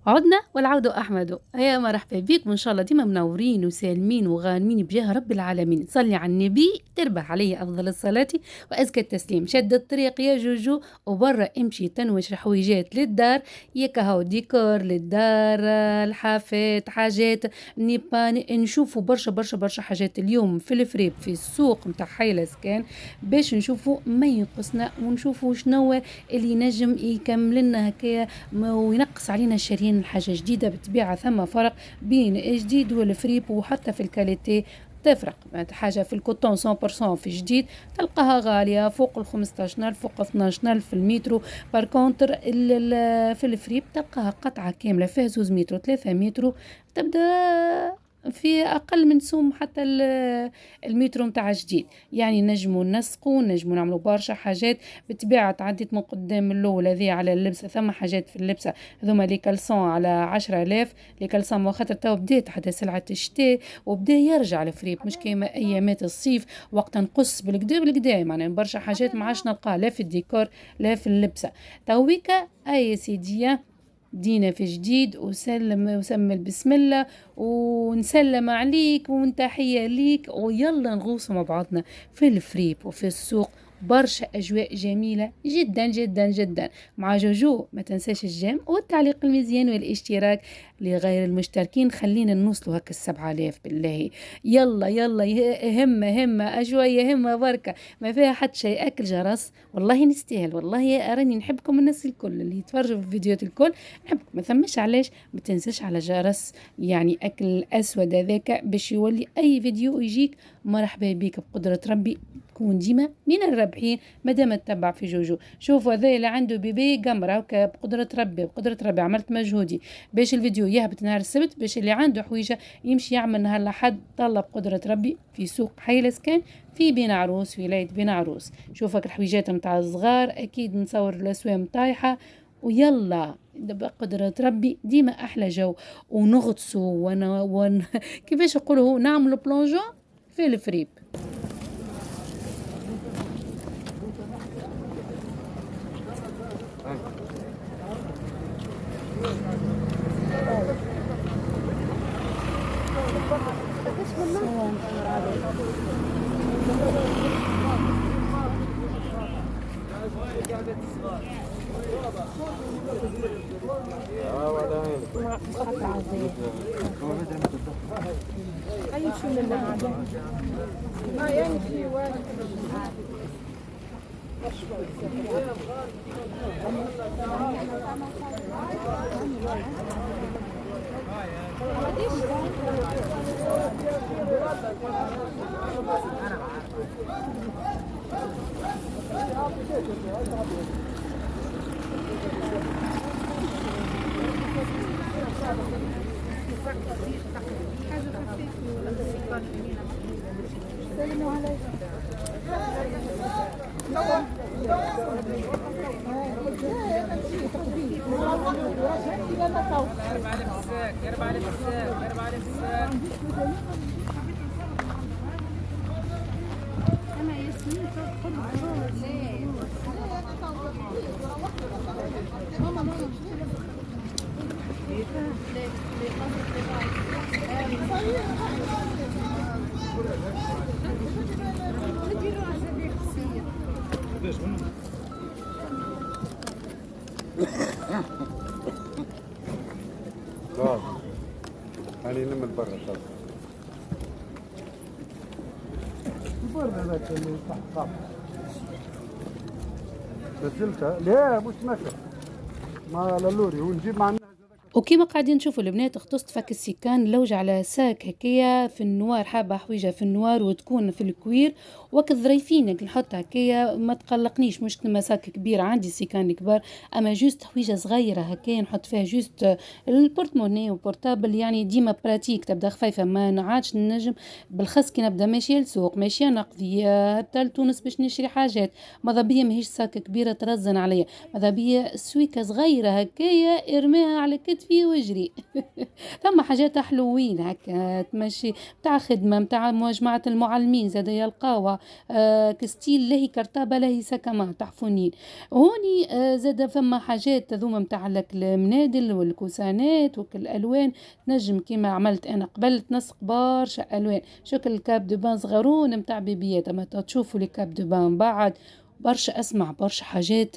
عدنا والعود أحمد. هيا مرحبا بيك، وإن شاء الله ديما منورين وسالمين وغانمين بجاه رب العالمين. صلي على النبي تربح عليه أفضل الصلاة وأزكى التسليم. شد الطريق يا جوجو وبرا امشي تنوش الحويجات للدار، ياك هاو ديكور للدار، الحافات حاجات نبقى نشوفوا برشا برشا برشا حاجات اليوم في الفريب في السوق متاع حي الأسكان، باش نشوفوا ما ينقصنا ونشوفوا شنو اللي نجم يكمل لنا هكايا وينقص علينا شارين حاجة جديدة. بالطبيعة ثم فرق بين الجديد والفريب، وحتى في الكاليتي تفرق. حاجة في الكوتون 100% في جديد تلقاها غالية فوق 15,000 فوق 12,000 في المترو. باركونتر في الفريب تلقاها قطعة كاملة فيها 2 مترو 3 مترو تبدأ في أقل من سوم حتى المترو متاع جديد. يعني نجموا نسقوا نجموا نعملوا برشا حاجات. بالطبيعة تعديت من قدام اللول هذه على اللبسة، ثم حاجات في اللبسة هذوما لي كالسون على 10,000 لي كالسون، وخاطر تو بدات حتى سلعة الشتاء وبدا يرجع الفريب مش كيما أيامات الصيف وقت نقص بالكدا بالكدا. معناها برشا حاجات ما عادش نلقاها لا في الديكور لا في اللبسة. تويكا أي سيدية دينا في جديد وسلم وسمل بسم الله ونسلم عليك ونتحية ليك، ويلا نغوص مع بعضنا في الفريب وفي السوق. برشا أجواء جميلة جدا جدا جدا مع جوجو. ما تنساش الجيم والتعليق المزيان والاشتراك لغير المشتركين. خلينا نوصلوا هكا 7,000 بالله. يلا يلا همة همة أجواء همة بركة ما فيها حتى شيء. أكل جرس والله نستاهل، والله أراني نحبكم الناس الكل اللي يتفرجوا في الفيديوهات الكل نحبكم. ما ثمش علاش ما تنساش على جرس، يعني أكل الأسود هذاك باش يولي أي فيديو يجيك مرحبا بيك بقدرة ربي تكون ديما من الرابحين مادام تتبع في جوجو. شوفوا هذا اللي عنده بيبي قمرة بقدرة ربي بقدرة ربي عملت مجهودي باش الفيديو يهبط نهار السبت، باش اللي عنده حويجة يمشي يعمل نهار الأحد. طلب قدرة ربي في سوق حي الأسكان في بين عروس في ولاية بين عروس. شوفك الحويجات متاع الصغار أكيد نصور الأسوام طايحة. ويلا بقدرة ربي ديما أحلى جو ونغطسوا كيفاش يقولوا نعملوا بلونجون في الفريب. السلام عليكم. لا هاني نمل برا طب برا هذاك اللي تحت طاب نزلتها لا مش نكر ما لوري ونجيب معنا. وكيما قاعدين نشوفوا البنات اختصت فك السيكان لوج على ساك هكايا في النوار، حابه حويجه في النوار وتكون في الكوير وك ظريفين نحطها هكايا ما تقلقنيش. مش كما ساك كبير عندي سيكان كبار، اما جوست حويجه صغيره هكايا نحط فيها جوست البورتموني وبورتابل، يعني ديما براتيك تبدا خفيفه ما نعادش نجم بالخس كي نبدا ماشيه للسوق ماشيه نقضي حتى لتونس باش نشري حاجات. ماذا بيا ماهيش ساك كبيره ترزن عليا، ماذا بيا سويكه صغيره هكايا ارميها على كتفي فيه واجري. ثم حاجات حلوين هكا تمشي متاع خدمة متاع مجموعة المعلمين زاد يلقاوها كستيل لهي كرتابة لهي سكمة تحفونين هوني زاد فما حاجات هذوما متاع لك المنادل والكوسانات والألوان نجم كيما عملت أنا قبل تنسق برشا ألوان شكل الكاب دو بان صغرون متاع بيبيات أما تشوفوا لي كاب دو بان بعد برشا أسمع برشا حاجات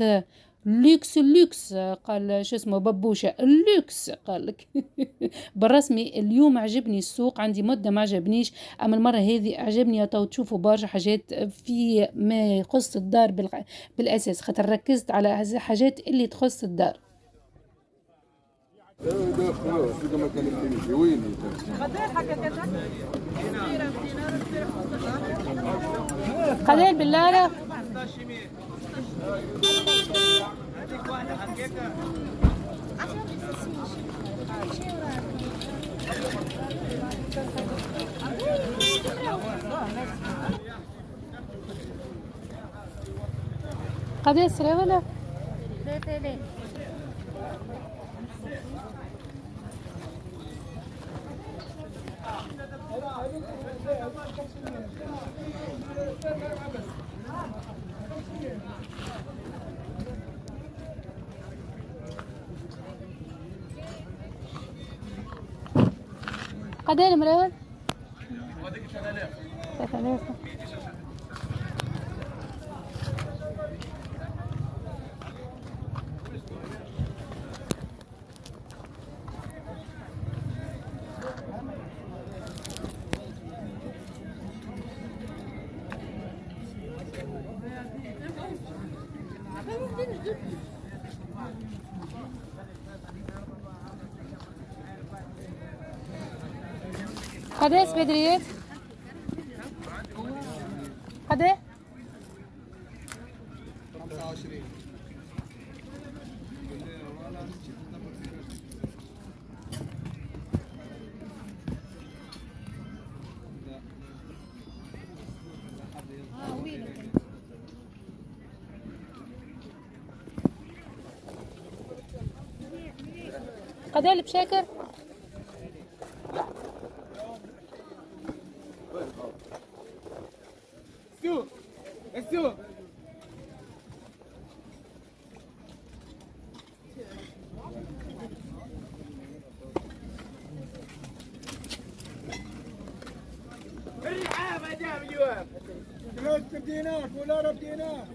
لوكس لوكس قال شو اسمه ببوشة لوكس قال لك. بالرسمي اليوم عجبني السوق عندي مدة ما عجبنيش أما المرة هذه عجبني تو تشوفوا برشا حاجات في ما يخص الدار بالأساس خاطر ركزت على حاجات اللي تخص الدار. قليل بالله قد يسري ولا لا قد ايه المريض 3000 قداش بدريات؟ قداش؟ 25 قداش بشاكر؟ السوق الرحابة جاب اليوم فلوس بدينار دولار بدينار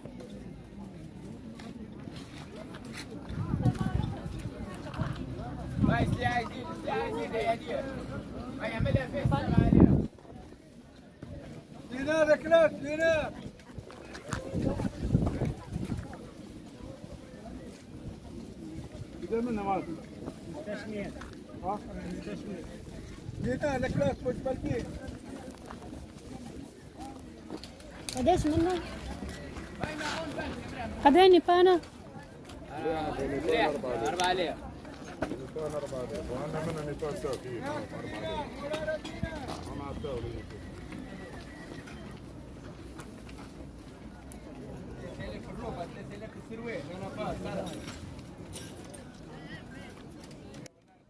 ما يستعجل يا دير ما يعملها في السلام دينار كلاس دينار إذا منها ما في تشمير ها تشمير دينار كلاس مش بلدين قداش منه؟ قداني بانا 4000 4000 وانا منها نيتان ساكي 4000 انا عطاو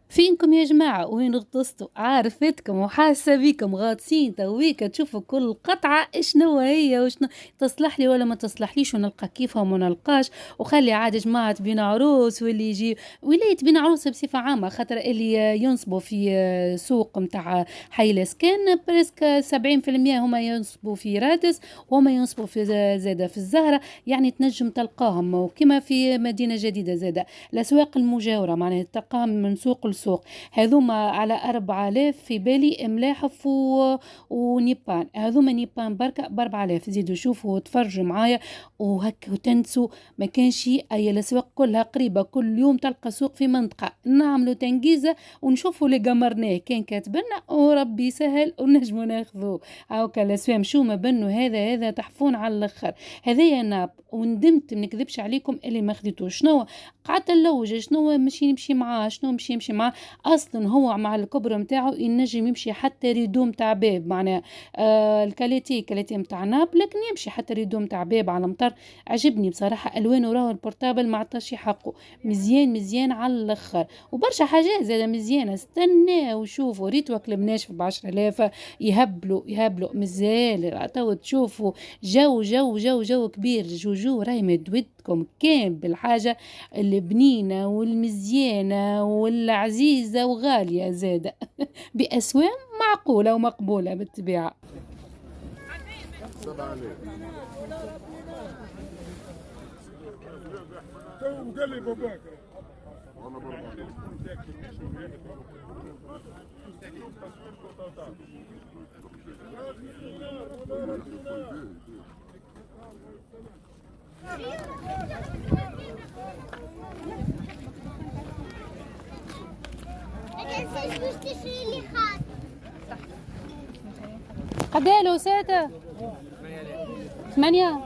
فينكم يا جماعة وين غطستوا عارفتكم وحاسة بيكم غاطسين تويك تشوفوا كل قطعة شنو هي وشنو تصلح لي ولا ما تصلحليش ونلقى كيفها وما نلقاش وخلي عاد جماعة بين عروس واللي يجي ولاية بين عروس بصفة عامة خاطر اللي ينصبوا في سوق متاع حي الاسكان بريسك 70% هما ينصبوا في رادس وهما ينصبوا في زادة في الزهرة يعني تنجم تلقاهم وكما في مدينة جديدة زادة الأسواق المجاورة معناها تلقاهم من سوق لسوق هذوما على 4000 في بالي ملاحف ونيبان هذوما نيبان بركة ب4000 زيدوا شوفوا وتفرجوا معايا وهكا وتنسوا ما كانش أي الأسواق كلها قريبة كل يوم تلقى سوق في منطقة نعملوا تنجيزة ونشوفوا اللي قمرناه كان كاتبنا وربي سهل ونجموا ناخذوه هاكا الأسواق مشو ما بنوا هذا تحفون على الآخر هذايا ناب وندمت ما نكذبش عليكم اللي ما خديتوش شنو قعدت نلوج شنو مشي نمشي معاه شنو مشي معاه اصلا هو مع الكبر نتاعو ينجم يمشي حتى ريدوم تاع باب معناها كاليتي نتاع ناب، لكن يمشي حتى ريدوم تاع باب على مطر. عجبني بصراحه الوانه، راهو البورتابل ما عطاش حقه، مزيان مزيان على الاخر، وبرشا حاجات زاده مزيانه. استنى وشوفوا ريتوك المناشف ب 10,000 يهبلوا مازال تو تشوفوا جو كبير. جوجو راهي مدودكم كان بالحاجه البنينه والمزيانه والعزيزه وغاليه زاده باسواق معقوله ومقبوله بالطبيعه. قداله ساتة 8.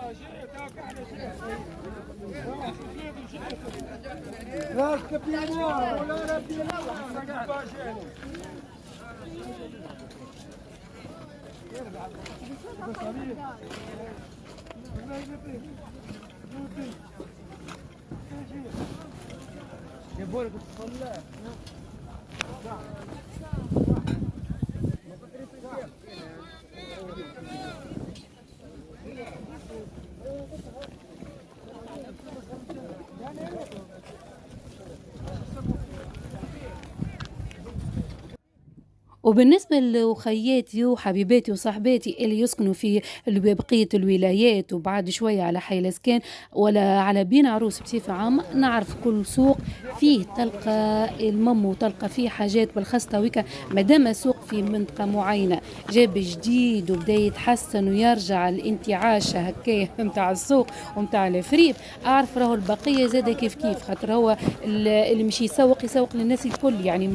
وبالنسبة لخياتي وحبيباتي وصحباتي اللي يسكنوا في بقية الولايات وبعد شوية على حي الاسكان ولا على بين عروس بصفة عامة، نعرف كل سوق فيه تلقى المم وتلقى فيه حاجات بالخاصة ويكا. مادام سوق في منطقة معينة جاب جديد وبدا يتحسن ويرجع الانتعاش هكايا متاع السوق ومتاع الفريب، اعرف راهو البقية زادة كيف خاطر هو اللي مشي يسوق للناس الكل، يعني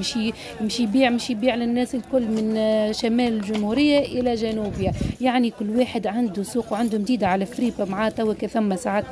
مشي يبيع للناس الكل من شمال الجمهورية إلى جنوبها. يعني كل واحد عنده سوق وعنده مديدة على فريبة معاه توا ثم ساعات.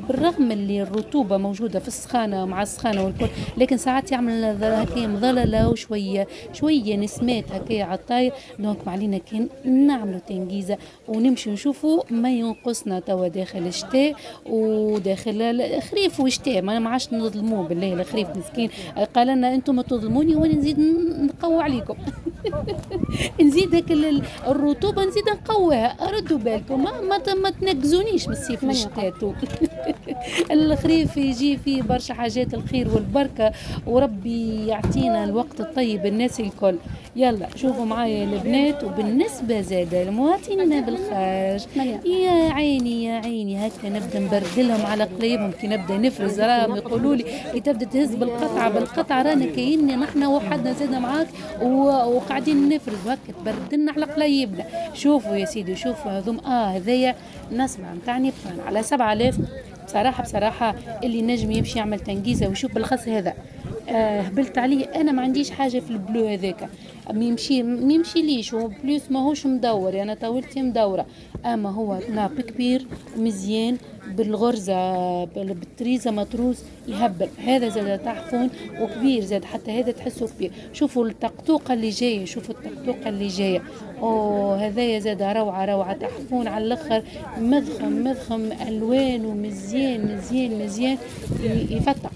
بالرغم اللي الرطوبة موجودة في السخانة مع السخانة والكل، لكن ساعات يعمل هكايا مظللة وشوية نسمات هكايا على الطاير. دونك معلينا كان نعملوا تنجيزة ونمشي نشوفوا ما ينقصنا توا داخل الشتاء وداخل الخريف وشتاء. ما عادش نظلموه بالله، الخريف مسكين قال لنا انتم تظلموني وانا نزيد نقوى عليكم نزيد هيك الرطوبه نزيد نقويها. ردوا بالكم ما تنقزونيش من الصيف للشتاء الخريف يجي فيه برشا حاجات الخير والبركه، وربي يعطينا الوقت الطيب الناس الكل. يلا شوفوا معايا البنات. وبالنسبه زاد المواطنين بالخارج، يا عيني هكا نبدا نبردلهم على قليبهم كي نبدا نفرز. راهم يقولوا لي كي تبدا تهز بالقطعه رانا كاين نحن وحدنا زادنا معاك وقاعدين نفرز وهكا تبردلنا على قليبنا. شوفوا يا سيدي شوفوا هذوم هذايا نسمع متاعني على 7000 بصراحه اللي نجم يمشي يعمل تنجيزه ويشوف بالخص هذا. هبلت عليه انا ما عنديش حاجه في البلو هذاك، يمشي ليش وبليس ماهوش مدور، انا يعني طاولتي مدوره. اما هو ناب كبير مزيان بالغرزه بالتريزه مطروس يهبل. هذا زاد تحفون وكبير زاد، حتى هذا تحسه كبير. شوفوا التقطوقه اللي جايه، شوفوا التقطوقه اللي جايه. هذايا زاد روعه تحفون على الاخر، مضخم الوان ومزيان مزيان يفتق.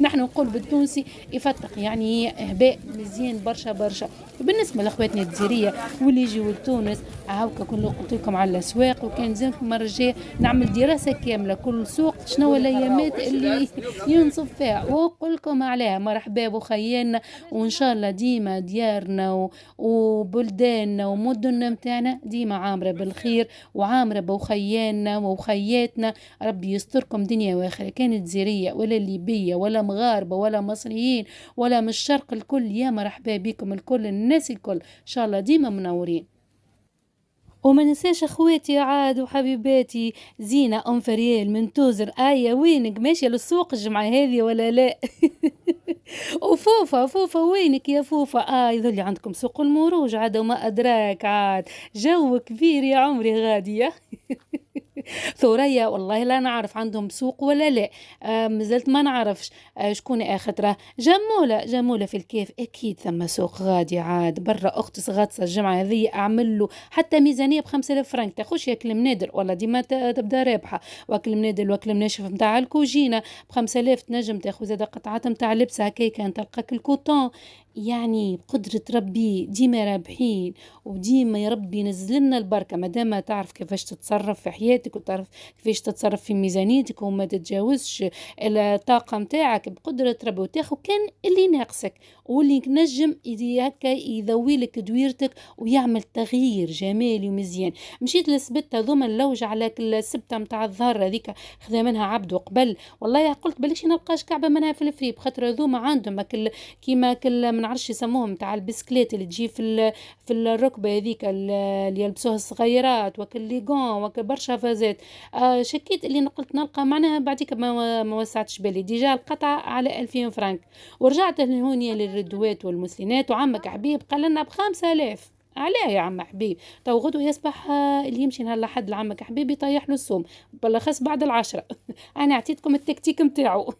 نحن نقول بالتونسي يفتق، يعني هباء مزيان برشا. بالنسبه لاخواتنا الجزائريه واللي يجيوا لتونس هاكا كل قلت لكم على الاسواق، وكان زين المره الجايه نعمل دراسه كامله كل سوق شنو الايامات اللي ينصب فيها ونقول لكم عليها. مرحبا بخيالنا، وان شاء الله ديما ديارنا وبلداننا ومدننا متاعنا ديما عامره بالخير وعامره بخيالنا وخياتنا. ربي يستركم دنيا واخره، كانت جزائريه ولا ليبيه ولا مغاربه ولا مصريين ولا من الشرق، الكل يا مرحبا بكم الكل، الناس الكل ان شاء الله ديما منورين. وما ننساش اخواتي عاد وحبيباتي زينة ام فريال من توزر، وينك ماشيه للسوق الجمعه هذه ولا لا؟ وفوفا وينك يا فوفا؟ يظل عندكم سوق المروج عاد وما ادراك، عاد جو كبير يا عمري غاديه ثريا والله لا نعرف عندهم سوق ولا لا. مازلت ما نعرفش شكون آخر. جمولة جمولة في الكيف أكيد ثم سوق غادي عاد برا. أختي غاطسة الجمعة هذه أعمل له حتى ميزانية ب5000 فرنك تاخوش ياكل منادر والله ديما تبدا رابحة. واكل منادر واكل مناشف متاع الكوجينة ب5000 تنجم تاخذ زاد قطعات متاع لبس هكاكا تلقاك الكوتون. يعني بقدرة ربي ديما رابحين وديما يا ربي ينزل لنا البركة مادام تعرف كيفاش تتصرف في حياتك وتعرف كيفاش تتصرف في ميزانيتك وما تتجاوزش الطاقة متاعك بقدرة ربي وتاخذ كان اللي ناقصك واللي نجم هكا يذوي لك دويرتك ويعمل تغيير جمالي ومزيان. مشيت للسبتة ذوما اللوج على كل السبتة متاع الظهر هذيك خذا منها عبد وقبل والله قلت بلاش نلقاش كعبة منها في الفريب خاطر ذوما عندهم كيما ما نعرفش يسموهم تاع البسكليت اللي تجي في الركبه هذيك اللي يلبسوها الصغيرات وكل ليغون وكل برشا فازات. شكيت اللي قلت نلقى معناها بعديك ما وسعتش بالي ديجا القطعه على 2000 فرنك ورجعت لهونيا للردوات والمسلينات وعمك حبيب قال لنا ب5000. علاه يا عم حبيب تو غدو يصبح اللي يمشي نهار لحد لعمك حبيب يطيح له السوم بالاخص بعد 10. انا اعطيتكم التكتيك متاعو.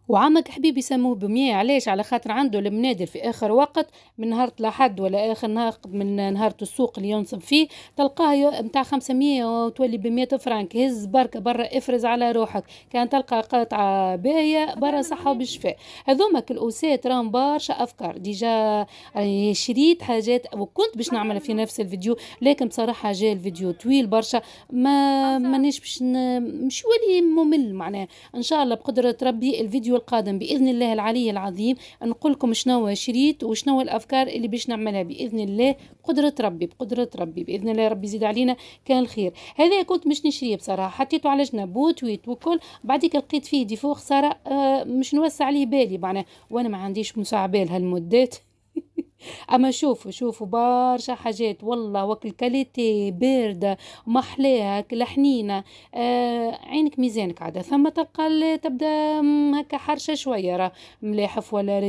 وعمك حبيبي يسموه ب100 علاش على خاطر عنده المنادر في اخر وقت من نهار لحد ولا اخر نهار من نهار السوق اللي ينصب فيه تلقاه متاع 500 وتولي ب100 فرنك. هز بركه برا افرز على روحك كان تلقى قطعه باهيه برا صحه وبالشفاء. هذوما كالأوسات راهم برشا افكار ديجا شريت حاجات وكنت باش نعمل في نفس الفيديو لكن بصراحه جاء الفيديو طويل برشا ما نش باش مش ولي ممل معناه. ان شاء الله بقدره ربي الفيديو القادم بإذن الله العلي العظيم نقول لكم شنو شريت وشنو الأفكار اللي باش نعملها بإذن الله بقدرة ربي بإذن الله ربي يزيد علينا كان الخير. هذا كنت مش نشريه بصراحة حطيته على جنب وتويت وكل بعديك لقيت فيه ديفو خسارة مش نوسع عليه بالي معناه وانا ما عنديش مساعبال هالمدات. اما شوفوا برشا حاجات والله وكل كاليتي باردة ومحلاها كل حنينة. عينك ميزانك عادة ثم تلقى تبدا هكا حرشة شوية راه ملاحف ولا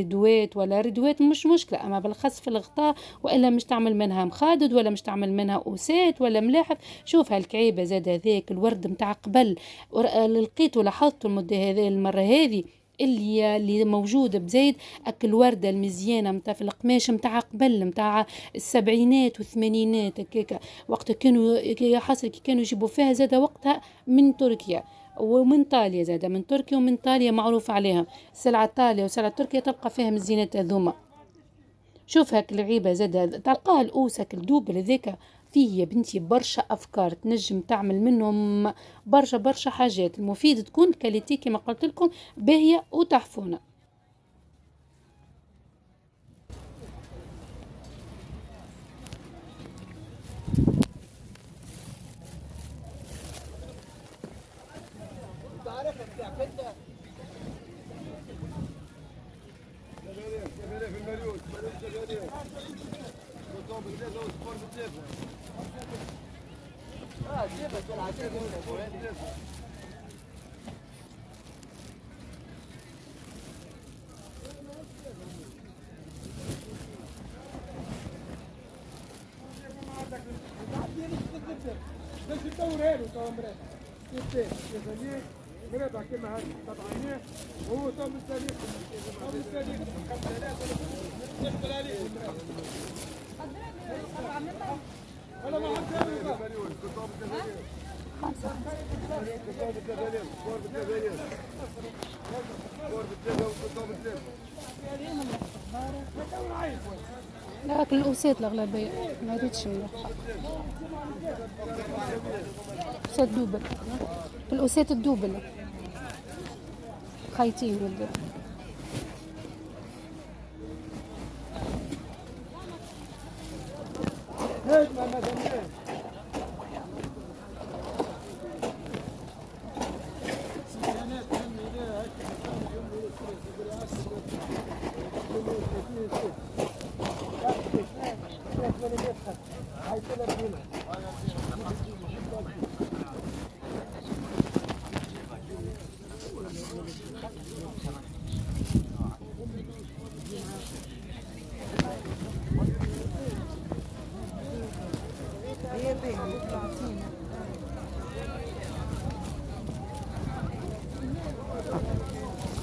ردوات مش مشكلة اما بالخص في الغطاء والا مش تعمل منها مخادد ولا مش تعمل منها اوسات ولا ملاحف. شوف هالكعيبة زاد هذاك الورد متاع قبل لقيته لاحظته المرة هذه اللي موجودة بزايد أكل وردة المزيانة متاع في القماش متاع قبل متاع السبعينات والثمانينات هكاكا وقت كانوا حصل كانوا يجيبوا فيها زاد وقتها من تركيا ومن طاليا زاد من تركيا ومن طاليا معروف عليها سلعة طاليا وسلعة تركيا تلقى فيها من الزينات هذوما. شوف هاك العيبة زاد تلقاها الأوسك الدوبل هذاك فيه يا بنتي برشا أفكار تنجم تعمل منهم برشا حاجات المفيد تكون كاليتي كما قلت لكم باهية وتحفونة. لكن الأوسات الأغلبية ما ريتش نلقى أوسات دوبل الأوسات الدوبل خايتين ولد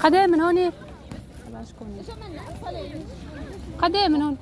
قدام من هوني. قدام من هون.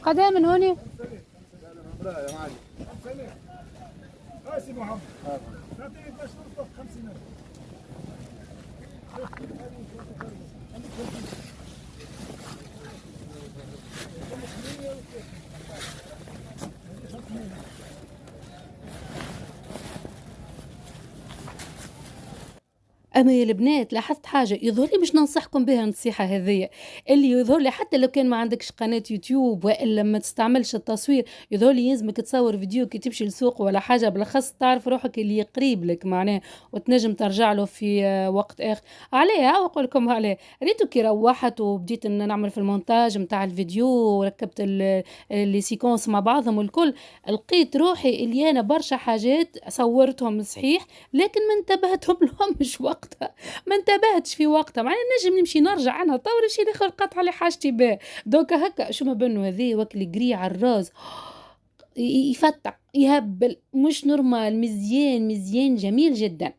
قدام من هوني. أما يا البنات لاحظت حاجة يظهر لي، مش ننصحكم بها النصيحة هذية، اللي يظهر لي حتى لو كان ما عندكش قناة يوتيوب وإلا ما تستعملش التصوير، يظهر لي يلزمك تصور فيديو كي تمشي للسوق ولا حاجة، بالأخص تعرف روحك اللي قريب لك معناه وتنجم ترجع له في وقت آخر. عليه وأقول لكم عليه، ريتو كي روحت وبديت إن نعمل في المونتاج متاع الفيديو وركبت اللي سيكونس مع بعضهم والكل، لقيت روحي اللي أنا برشا حاجات صورتهم صحيح لكن ما انتبهتهم لهمش وقتها، ما انتبهتش في وقتها، معناها نجم نمشي نرجع عنها طور شي داخل قطع لي حاجتي باه. دوكا هكا شو ما بنو هذي وكل قري على الراس يفتح يهبل مش نورمال، مزيان مزيان جميل جدا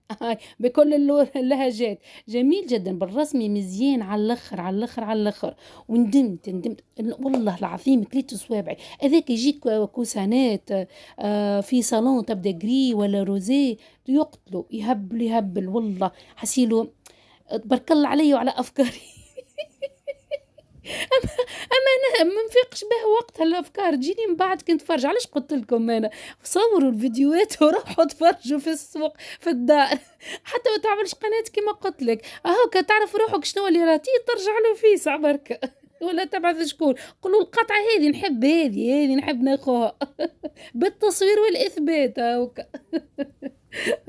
بكل اللهجات، جميل جدا بالرسمي، مزيان على الاخر على الاخر على الاخر. وندمت والله العظيم كليت صوابعي. هذاك يجيك كوسانات في صالون تبدا جري ولا روزي يقتلوا يهبل والله حسيلو تبارك الله علي وعلى افكاري اما انا ما نفيقش به وقتها الافكار تجيني من بعد كنت فرج. علاش قلت لكم انا صوروا الفيديوهات وروحوا تفرجوا في السوق في الدار حتى ما تعملش قناه كما قلت لك اهو كتعرف روحك شنو اللي راتي ترجع له فيه ساعه بركه ولا تبعث شكون قولوا القطعه هذه نحب هذه نحب ناخوها بالتصوير والاثبات هاوكا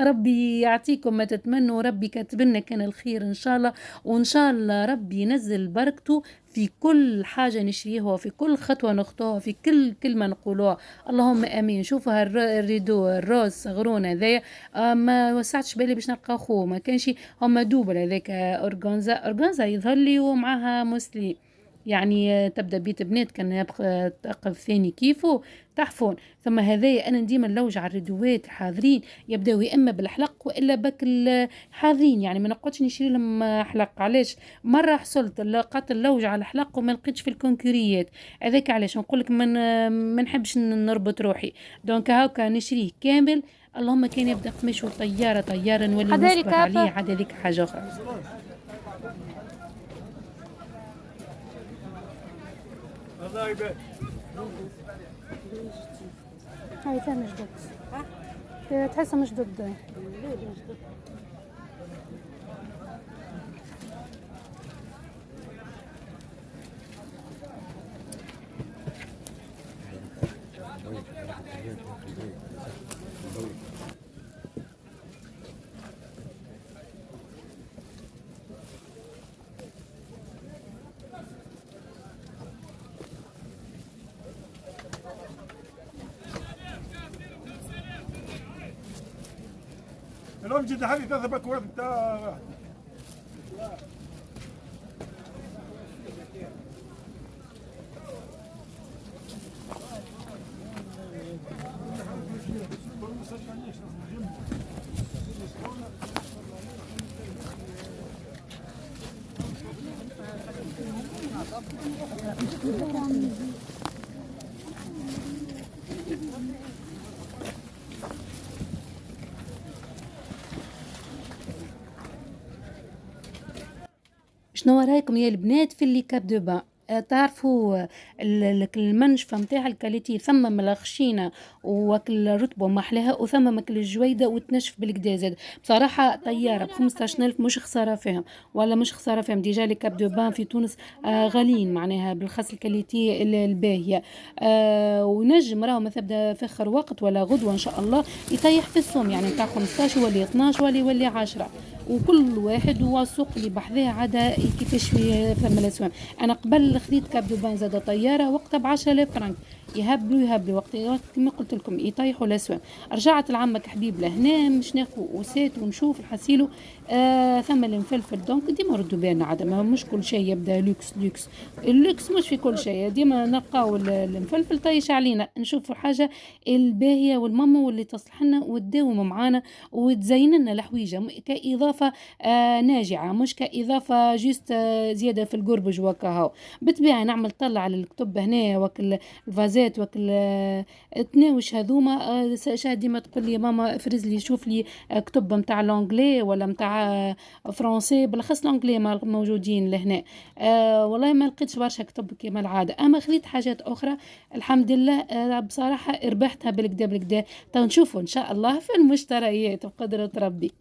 ربي يعطيكم ما تتمنوا، ربي كاتب لنا كان الخير ان شاء الله، وان شاء الله ربي ينزل بركته في كل حاجة نشريها، في كل خطوة نخطوها، في كل كلمة نقولوها، اللهم امين. شوفوا الريدو الروز صغرون هذايا ما وسعتش بالي باش نلقى اخوه، ما كانش هما دوبل هذاك اورغانزا يظهر لي ومعها مسلي، يعني تبدا بيت بنات كان يبقى تقف ثاني كيفه تحفون. ثم هذايا انا ديما نلوج على الريدوات الحاضرين يبداو يا اما بالحلق والا بك الحاضرين، يعني ما نقعدش نشري لهم حلق. علاش مره حصلت لقيت اللوج على الحلق وما لقيتش في الكونكوريات، هذاك علاش نقول لك ما نحبش نربط روحي، دونك هاكا نشريه كامل. اللهم كان يبدا قماش طياره نولي نصبر عليه عاد هذيك حاجه اخرى. الله يبارك. هاي تا مش ضد تحسها مش ضد اليوم جد حالي 3 باكورات بتاع شنو رايكم يا البنات في اللي كاب دو بان؟ تعرفوا المنشفة متاع الكاليتي ثم من الخشينة وكل رطبة محلاها وثم ماكل الجويدة وتنشف بالكدا زاد. بصراحة طيارة ب15,000 مش خسارة فيهم، ولا مش خسارة فيهم. ديجا لي كاب دو بان في تونس غاليين معناها بالخاص الكاليتي الباهية. ونجم راهو ما تبدا في اخر وقت ولا غدوة ان شاء الله يطيح في السوم، يعني نتاع 15 ولا 12 ولا يولي 10. وكل واحد هو السوق اللي بحذاه عدا كيفاش في ثم الاسواق. انا قبل خديت كاب دو بان زاد طياره وقتها ب10,000 فرنك، يهبلوا وقت كما قلت لكم يطيحوا الاسواق. رجعت لعمك حبيب لهنا مش ناخذ وسات ونشوف الحسيلو. ثم المفلفل دونك ديما ردوا بالنا عدم مش كل شيء يبدا لوكس لوكس. اللوكس مش في كل شيء، ديما نلقاو المفلفل طيش علينا. نشوفوا الحاجه الباهيه والماما واللي تصلح لنا وتداوم معانا وتزين لنا الحويجه كاضافه ناجعه، مش كاضافه جيست زياده في القربج وكهو. بالطبيعه نعمل طلع على الكتب هنا وكل الفازات وكل تناوش هذوما. شاهد ديما تقول لي ماما افرز لي شوف لي كتب نتاع لونجلي ولا نتاع فرنسي، بالاخص لونجلي موجودين لهنا. والله ما لقيتش برشا كتب كما العاده، اما خذيت حاجات اخرى الحمد لله. بصراحه ربحتها بالكدا بالكدا. تو نشوفوا ان شاء الله في المشتريات بقدره ربي.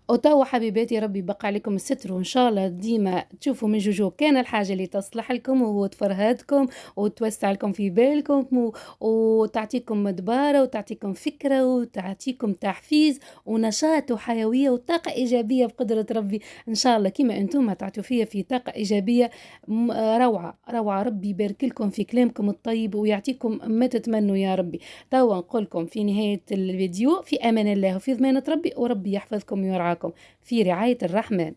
وتوا حبيباتي ربي يبقى عليكم الستر وان شاء الله ديما تشوفوا من جوجو كان الحاجه اللي تصلح لكم وتفرهدكم وتوسع لكم في بالكم وتعطيكم دباره وتعطيكم فكره وتعطيكم تحفيز ونشاط وحيويه وطاقه ايجابيه بقدره ربي ان شاء الله. كما انتم تعطوا فيا في طاقه ايجابيه روعه روعه. ربي يبارك لكم في كلامكم الطيب ويعطيكم ما تتمنوا يا ربي. توا نقول لكم في نهايه الفيديو في امان الله وفي ضمانه ربي، وربي يحفظكم ويرعاكم في رعاية الرحمن.